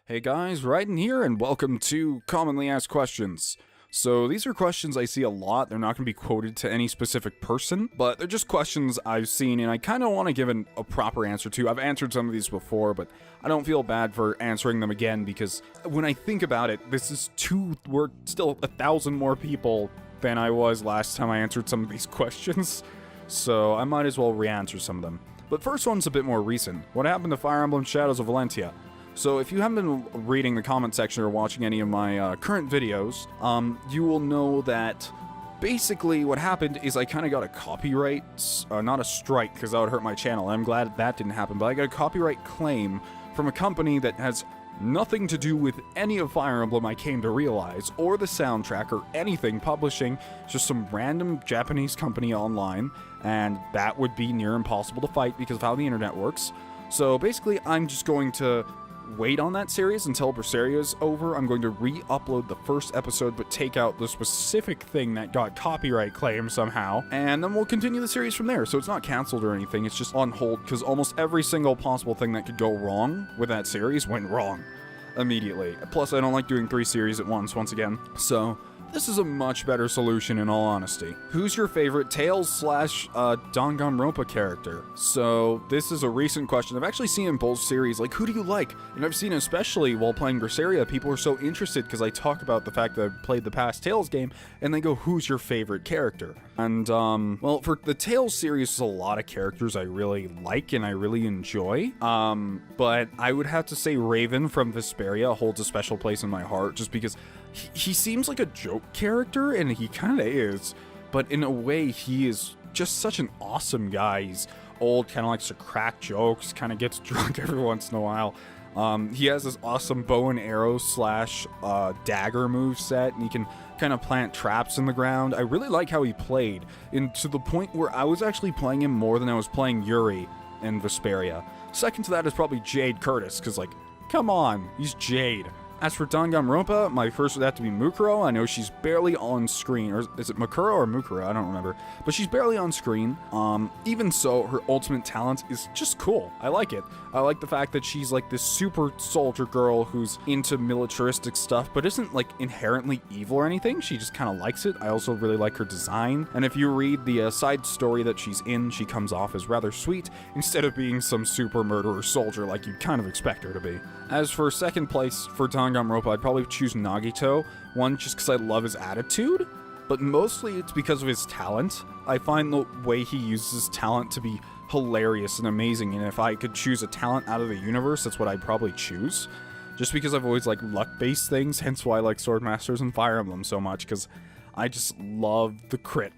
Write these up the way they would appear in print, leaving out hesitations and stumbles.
Hey guys, Raiden here, and welcome to Commonly Asked Questions. So these are questions I see a lot. They're not going to be quoted to any specific person, but they're just questions I've seen, and I kind of want to give a proper answer to. I've answered some of these before, but I don't feel bad for answering them again, because when I think about it, we're still 1,000 more people than I was last time I answered some of these questions, so I might as well re-answer some of them. But first one's a bit more recent. What happened to Fire Emblem Shadows of Valentia? So if you haven't been reading the comment section or watching any of my current videos, you will know that basically what happened is I kind of got a copyright, not a strike because that would hurt my channel. I'm glad that didn't happen, but I got a copyright claim from a company that has nothing to do with any of Fire Emblem, I came to realize, or the soundtrack or anything publishing, just some random Japanese company online, and that would be near impossible to fight because of how the internet works. So basically I'm just going to wait on that series until Berseria is over. I'm going to re-upload the first episode, but take out the specific thing that got copyright claim somehow, and then we'll continue the series from there. So it's not cancelled or anything, it's just on hold, because almost every single possible thing that could go wrong with that series went wrong immediately. Plus, I don't like doing 3 series at once again. So this is a much better solution in all honesty. Who's your favorite Danganronpa character? So this is a recent question. I've actually seen in both series, like, who do you like? And I've seen, especially while playing Berseria, people are so interested because I talk about the fact that I played the past Tales game, and they go, who's your favorite character? And, well, for the Tales series, there's a lot of characters I really like and I really enjoy. But I would have to say Raiden from Vesperia holds a special place in my heart, just because he seems like a joke character, and he kind of is, but in a way, he is just such an awesome guy. He's old, kind of likes to crack jokes, kind of gets drunk every once in a while. He has this awesome bow and arrow slash dagger move set, and he can kind of plant traps in the ground. I really like how he played, and to the point where I was actually playing him more than I was playing Yuri in Vesperia. Second to that is probably Jade Curtis, because, like, come on, he's Jade. As for Danganronpa, my first would have to be Mukuro. I know she's barely on screen, or is it Mukuro or Mukuro? I don't remember. But she's barely on screen. Even so, her ultimate talent is just cool. I like it. I like the fact that she's like this super soldier girl who's into militaristic stuff, but isn't like inherently evil or anything. She just kind of likes it. I also really like her design. And if you read the side story that she's in, she comes off as rather sweet, instead of being some super murderer soldier like you'd kind of expect her to be. As for second place for Danganronpa, I'd probably choose Nagito. One, just because I love his attitude, but mostly it's because of his talent. I find the way he uses his talent to be hilarious and amazing, and if I could choose a talent out of the universe, that's what I'd probably choose. Just because I've always liked luck-based things, hence why I like Swordmasters and Fire Emblem so much, because I just love the crit.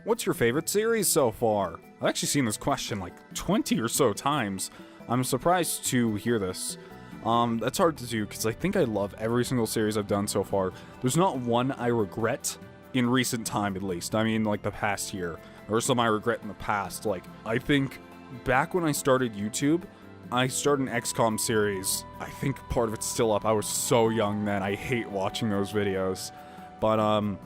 What's your favorite series so far? I've actually seen this question like 20 or so times. I'm surprised to hear this. That's hard to do, because I think I love every single series I've done so far. There's not one I regret, in recent time at least. I mean, like the past year, or some I regret in the past. Like, I think back when I started YouTube, I started an XCOM series. I think part of it's still up. I was so young then, I hate watching those videos. But,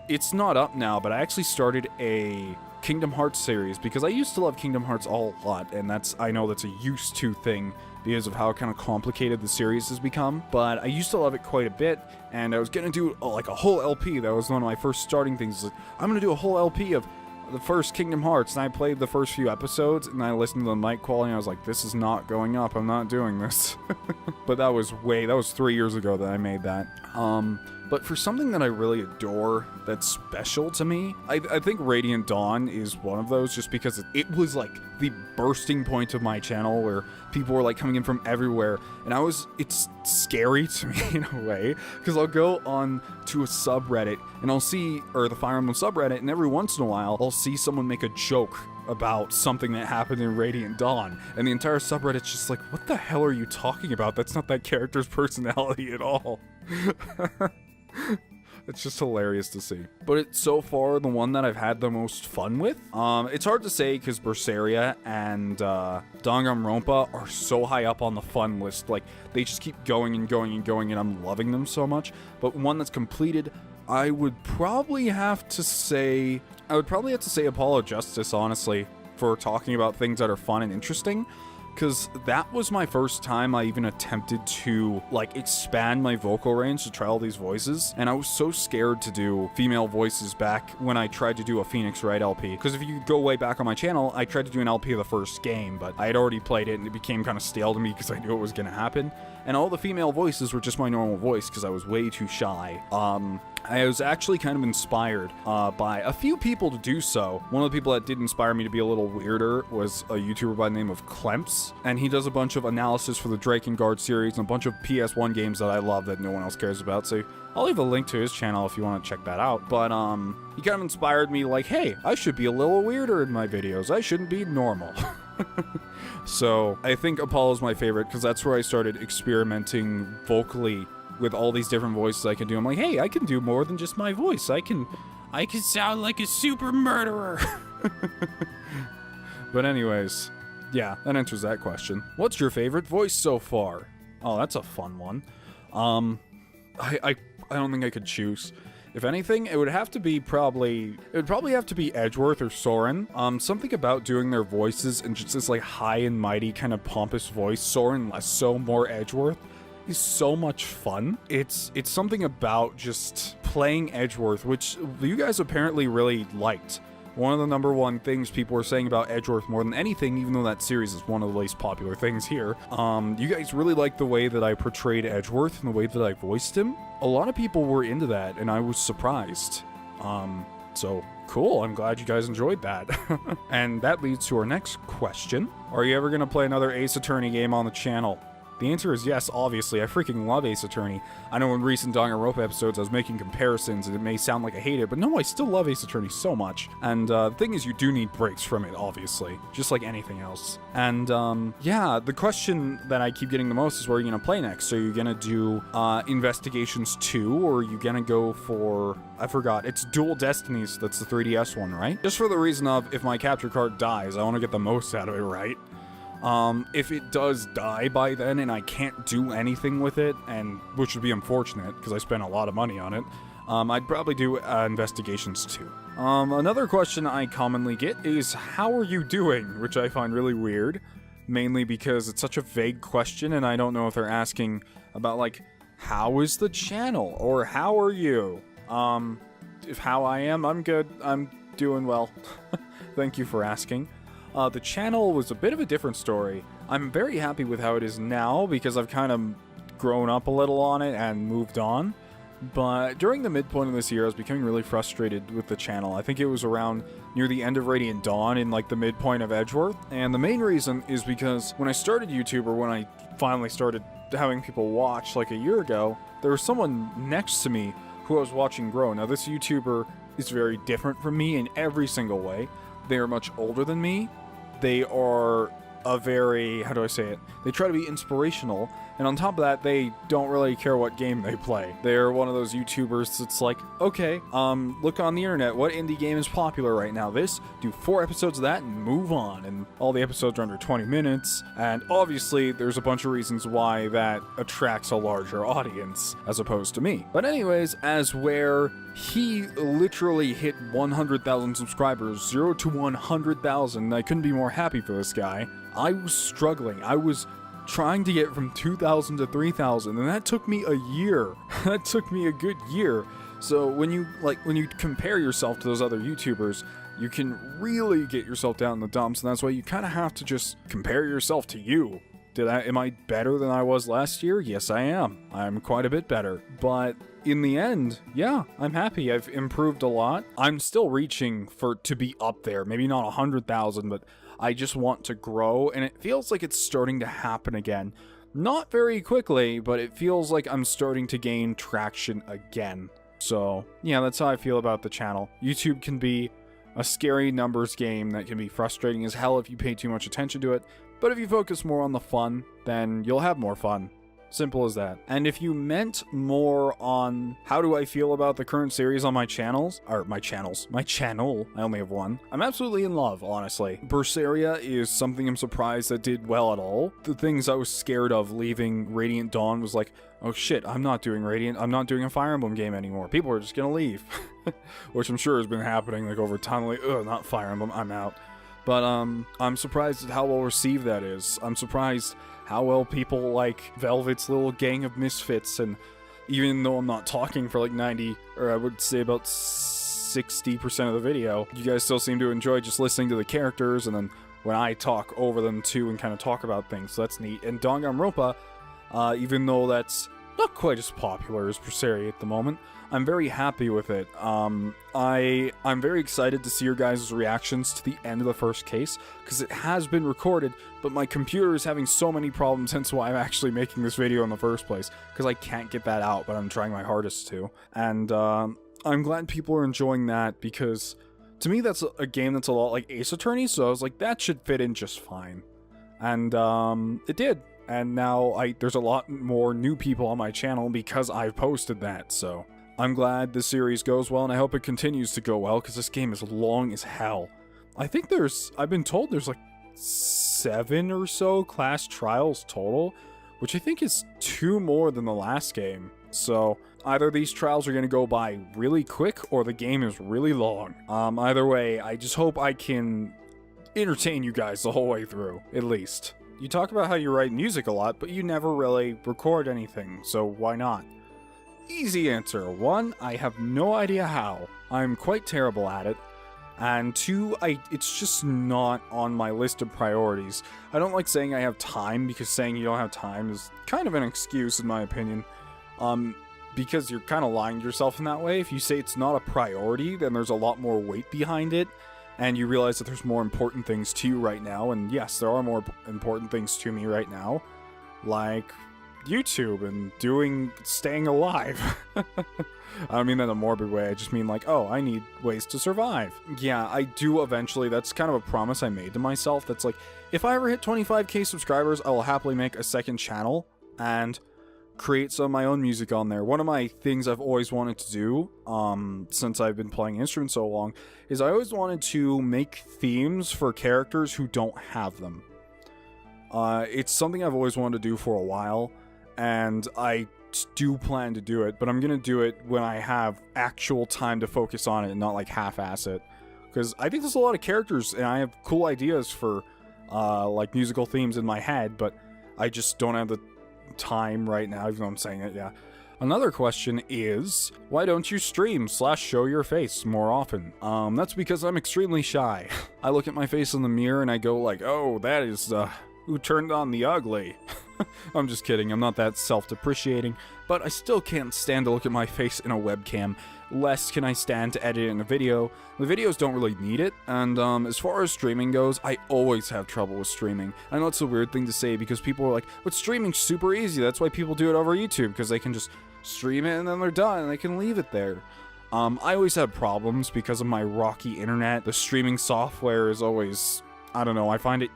it's not up now, but I actually started a Kingdom Hearts series, because I used to love Kingdom Hearts a lot, and I know that's a used to thing because of how kind of complicated the series has become, but I used to love it quite a bit, and I was gonna do like a whole LP. That was one of my first starting things. Like, I'm gonna do a whole LP of the first Kingdom Hearts, and I played the first few episodes, and I listened to the mic quality, and I was like, this is not going up, I'm not doing this. But that was 3 years ago that I made that. But for something that I really adore, that's special to me, I think Radiant Dawn is one of those, just because it was like the bursting point of my channel, where people were like coming in from everywhere, and it's scary to me in a way, because I'll go on to a subreddit, and I'll see, or the Fire Emblem subreddit, and every once in a while, I'll see someone make a joke about something that happened in Radiant Dawn, and the entire subreddit's just like, what the hell are you talking about? That's not that character's personality at all. It's just hilarious to see. But it's so far the one that I've had the most fun with. It's hard to say because Berseria and Danganronpa are so high up on the fun list. Like, they just keep going and going and going, and I'm loving them so much. But one that's completed, I would probably have to say Apollo Justice, honestly, for talking about things that are fun and interesting. because that was my first time I even attempted to, like, expand my vocal range to try all these voices, and I was so scared to do female voices back when I tried to do a Phoenix Wright LP, because if you go way back on my channel, I tried to do an LP of the first game, but I had already played it, and it became kind of stale to me because I knew it was going to happen, and all the female voices were just my normal voice because I was way too shy. I was actually kind of inspired by a few people to do so. One of the people that did inspire me to be a little weirder was a YouTuber by the name of Klemps, and he does a bunch of analysis for the Drakengard series and a bunch of PS1 games that I love that no one else cares about, so I'll leave a link to his channel if you want to check that out. But he kind of inspired me, like, hey, I should be a little weirder in my videos. I shouldn't be normal. So I think Apollo's my favorite because that's where I started experimenting vocally with all these different voices I can do. I'm like, hey, I can do more than just my voice. I can sound like a super murderer. But anyways, yeah, that answers that question. What's your favorite voice so far? Oh, that's a fun one. I don't think I could choose. If anything, it would have to be probably have to be Edgeworth or Soren. Something about doing their voices and just this like high and mighty kind of pompous voice. Soren less so, more Edgeworth. Is so much fun. It's something about just playing Edgeworth, which you guys apparently really liked. One of the #1 things people were saying about Edgeworth more than anything, even though that series is one of the least popular things here, you guys really liked the way that I portrayed Edgeworth and the way that I voiced him. A lot of people were into that, and I was surprised. So cool, I'm glad you guys enjoyed that. And that leads to our next question. Are you ever going to play another Ace Attorney game on the channel? The answer is yes, obviously. I freaking love Ace Attorney. I know in recent Danganronpa episodes I was making comparisons and it may sound like I hate it, but no, I still love Ace Attorney so much. And the thing is, you do need breaks from it, obviously. Just like anything else. And yeah, the question that I keep getting the most is where are you going to play next? So you're going to do Investigations 2, or are you going to go for... I forgot. It's Dual Destinies. That's the 3DS one, right? Just for the reason of if my capture card dies, I want to get the most out of it, right? If it does die by then and I can't do anything with it, and which would be unfortunate because I spent a lot of money on it, I'd probably do Investigations 2. Another question I commonly get is, how are you doing? Which I find really weird, mainly because it's such a vague question and I don't know if they're asking about, like, how is the channel? Or how are you? If how I am, I'm good. I'm doing well. Thank you for asking. The channel was a bit of a different story. I'm very happy with how it is now because I've kind of grown up a little on it and moved on. But during the midpoint of this year, I was becoming really frustrated with the channel. I think it was around near the end of Radiant Dawn in like the midpoint of Edgeworth. And the main reason is because when I started YouTube, or when I finally started having people watch like a year ago, there was someone next to me who I was watching grow. Now this YouTuber is very different from me in every single way. They are much older than me. They are a very, how do I say it? They try to be inspirational, and on top of that, they don't really care what game they play. They're one of those YouTubers that's like, okay, look on the internet, what indie game is popular right now? This, do 4 episodes of that and move on. And all the episodes are under 20 minutes, and obviously there's a bunch of reasons why that attracts a larger audience, as opposed to me. But anyways, as where he literally hit 100,000 subscribers, 0 to 100,000, I couldn't be more happy for this guy. I was struggling. I was trying to get from 2,000 to 3,000, and that took me a year. That took me a good year. So when you compare yourself to those other YouTubers, you can really get yourself down in the dumps, and that's why you kind of have to just compare yourself to you. Am I better than I was last year? Yes, I am. I'm quite a bit better. But in the end, yeah, I'm happy. I've improved a lot. I'm still reaching to be up there. Maybe not 100,000, but I just want to grow, and it feels like it's starting to happen again. Not very quickly, but it feels like I'm starting to gain traction again. So, yeah, that's how I feel about the channel. YouTube can be a scary numbers game that can be frustrating as hell if you pay too much attention to it, but if you focus more on the fun, then you'll have more fun. Simple as that. And if you meant more on how do I feel about the current series on my channel, I only have one. I'm absolutely in love, honestly. Berseria is something I'm surprised that did well at all. The things I was scared of leaving Radiant Dawn was like, oh shit, I'm not doing Radiant, I'm not doing a Fire Emblem game anymore. People are just gonna leave. Which I'm sure has been happening like over time, like, ugh, not Fire Emblem, I'm out. But I'm surprised at how well received that is. I'm surprised how well people like Velvet's little gang of misfits, and even though I'm not talking for like 90, or I would say about 60% of the video, you guys still seem to enjoy just listening to the characters, and then when I talk over them too and kind of talk about things, so that's neat. And Danganronpa, even though that's not quite as popular as Berseria at the moment, I'm very happy with it. I'm very excited to see your guys' reactions to the end of the first case, because it has been recorded, but my computer is having so many problems, hence why I'm actually making this video in the first place, because I can't get that out, but I'm trying my hardest to. And I'm glad people are enjoying that, because to me that's a game that's a lot like Ace Attorney, so I was like, that should fit in just fine. And it did. And now there's a lot more new people on my channel because I've posted that, so I'm glad this series goes well, and I hope it continues to go well, because this game is long as hell. I think I've been told there's like 7 or so class trials total, which I think is 2 more than the last game. So either these trials are going to go by really quick, or the game is really long. Either way, I just hope I can entertain you guys the whole way through, at least. You talk about how you write music a lot, but you never really record anything, so why not? Easy answer. 1, I have no idea how. I'm quite terrible at it. And 2, it's just not on my list of priorities. I don't like saying I have time, because saying you don't have time is kind of an excuse in my opinion. Because you're kind of lying to yourself in that way. If you say it's not a priority, then there's a lot more weight behind it, and you realize that there's more important things to you right now. And yes, there are more important things to me right now, like YouTube and staying alive. I don't mean that in a morbid way, I just mean like, oh, I need ways to survive. Yeah, I do eventually, that's kind of a promise I made to myself, that's like, if I ever hit 25k subscribers, I will happily make a second channel and create some of my own music on there. One of my things I've always wanted to do, since I've been playing instruments so long, is I always wanted to make themes for characters who don't have them. It's something I've always wanted to do for a while, and I do plan to do it, but I'm gonna do it when I have actual time to focus on it and not like half-ass it. Because I think there's a lot of characters, and I have cool ideas for like musical themes in my head, but I just don't have the time right now, even though I'm saying it, yeah. Another question is, why don't you stream / show your face more often? That's because I'm extremely shy. I look at my face in the mirror and I go like, oh, that is, who turned on the ugly? I'm just kidding, I'm not that self-depreciating, but I still can't stand to look at my face in a webcam, less can I stand to edit in a video. The videos don't really need it, and as far as streaming goes, I always have trouble with streaming. I know it's a weird thing to say because people are like, but streaming's super easy, that's why people do it over YouTube, because they can just stream it and then they're done and they can leave it there. I always have problems because of my rocky internet. The streaming software is always, I don't know, I find it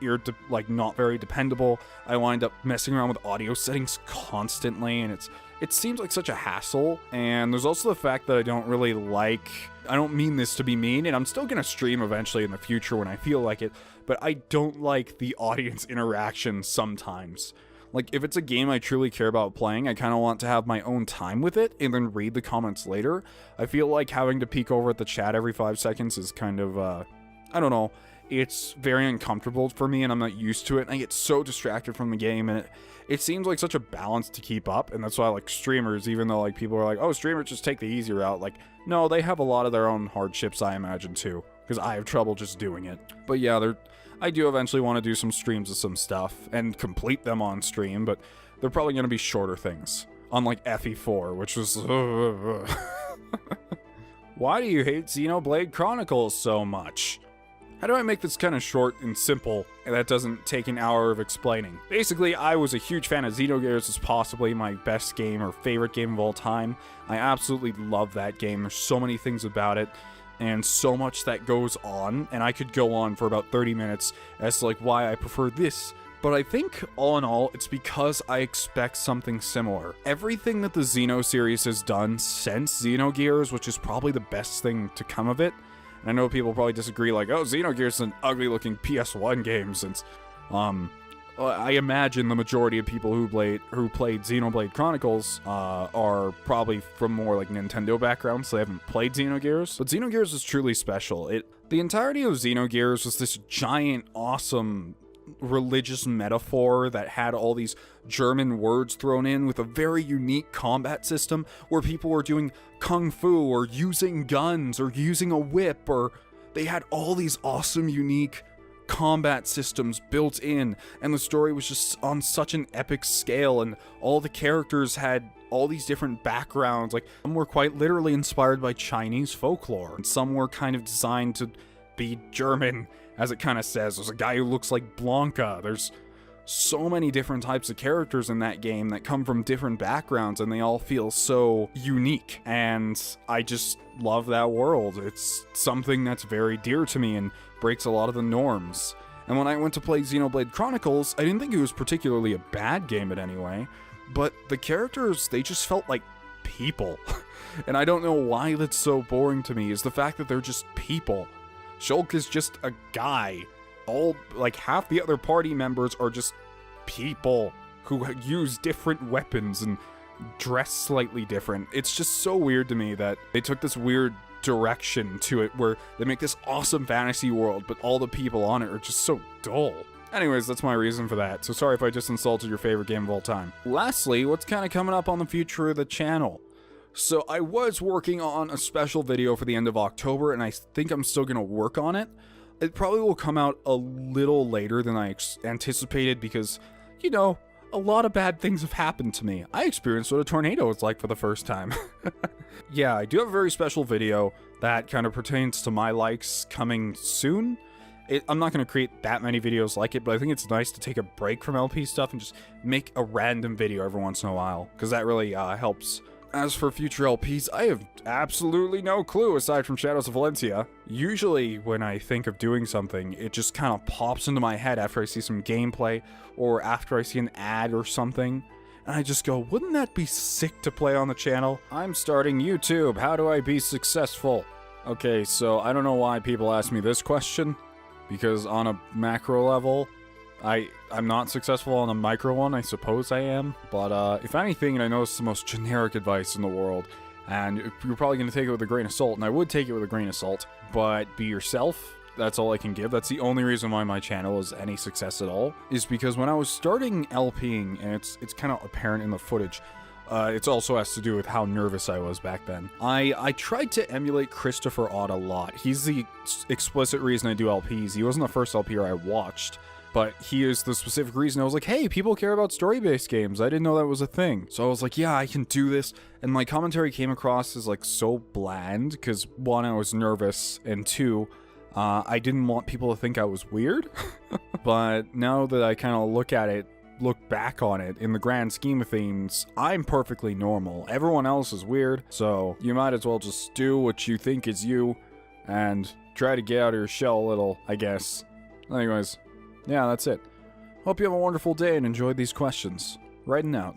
not very dependable. I wind up messing around with audio settings constantly, and it seems like such a hassle. And there's also the fact that I don't mean this to be mean, and I'm still gonna stream eventually in the future when I feel like it, but I don't like the audience interaction sometimes. Like, if it's a game I truly care about playing, I kind of want to have my own time with it, and then read the comments later. I feel like having to peek over at the chat every 5 seconds is kind of, I don't know, it's very uncomfortable for me, and I'm not used to it, and I get so distracted from the game, and it seems like such a balance to keep up, and that's why I like streamers, even though like people are like, oh, streamers just take the easy route. Like, no, they have a lot of their own hardships, I imagine, too, because I have trouble just doing it. But yeah, I do eventually want to do some streams of some stuff, and complete them on stream, but they're probably going to be shorter things, unlike FE4, which was... Why do you hate Xenoblade Chronicles so much? How do I make this kind of short and simple, and that doesn't take an hour of explaining? Basically, I was a huge fan of Xenogears. It's possibly my best game or favorite game of all time. I absolutely love that game. There's so many things about it, and so much that goes on, and I could go on for about 30 minutes as to like why I prefer this. But I think, all in all, it's because I expect something similar. Everything that the Xeno series has done since Xenogears, which is probably the best thing to come of it, and I know people probably disagree, like, oh, Xenogears is an ugly-looking PS1 game since, I imagine the majority of people who played Xenoblade Chronicles are probably from more like Nintendo backgrounds, so they haven't played Xenogears. But Xenogears is truly special. The entirety of Xenogears was this giant, awesome religious metaphor that had all these German words thrown in with a very unique combat system where people were doing kung fu or using guns or using a whip, or they had all these awesome, unique combat systems built in, and the story was just on such an epic scale, and all the characters had all these different backgrounds. Like, some were quite literally inspired by Chinese folklore, and some were kind of designed to be German, as it kind of says. There's a guy who looks like Blanca. There's so many different types of characters in that game that come from different backgrounds, and they all feel so unique, and I just love that world. It's something that's very dear to me and breaks a lot of the norms. And when I went to play Xenoblade Chronicles, I didn't think it was particularly a bad game in any way, but the characters, they just felt like people. And I don't know why that's so boring to me, is the fact that they're just people. Shulk is just a guy. Like, half the other party members are just people who use different weapons and dress slightly different. It's just so weird to me that they took this weird direction to it where they make this awesome fantasy world, but all the people on it are just so dull. Anyways, that's my reason for that, so sorry if I just insulted your favorite game of all time. Lastly, what's kind of coming up on the future of the channel? So I was working on a special video for the end of October, and I think I'm still going to work on it. It probably will come out a little later than I anticipated because, you know, a lot of bad things have happened to me. I experienced what a tornado is like for the first time. Yeah, I do have a very special video that kind of pertains to my likes coming soon. I'm not going to create that many videos like it, but I think it's nice to take a break from LP stuff and just make a random video every once in a while, because that really helps. As for future LPs, I have absolutely no clue aside from Shadows of Valencia. Usually when I think of doing something, it just kind of pops into my head after I see some gameplay or after I see an ad or something. And I just go, wouldn't that be sick to play on the channel? I'm starting YouTube. How do I be successful? Okay, so I don't know why people ask me this question, because on a macro level, I'm not successful. On a micro one, I suppose I am. But if anything, and I know it's the most generic advice in the world, and you're probably going to take it with a grain of salt, and I would take it with a grain of salt, but be yourself. That's all I can give. That's the only reason why my channel is any success at all, is because when I was starting LPing, and it's kind of apparent in the footage, it also has to do with how nervous I was back then. I tried to emulate Christopher Ott a lot. He's the explicit reason I do LPs. He wasn't the first LPer I watched, but he is the specific reason I was like, hey, people care about story-based games. I didn't know that was a thing. So I was like, yeah, I can do this. And my commentary came across as like so bland, because one, I was nervous, and two, I didn't want people to think I was weird. But now that I kind of look back on it, in the grand scheme of things, I'm perfectly normal. Everyone else is weird, so you might as well just do what you think is you, and try to get out of your shell a little, I guess. Anyways, yeah, that's it. Hope you have a wonderful day and enjoyed these questions. Writing out.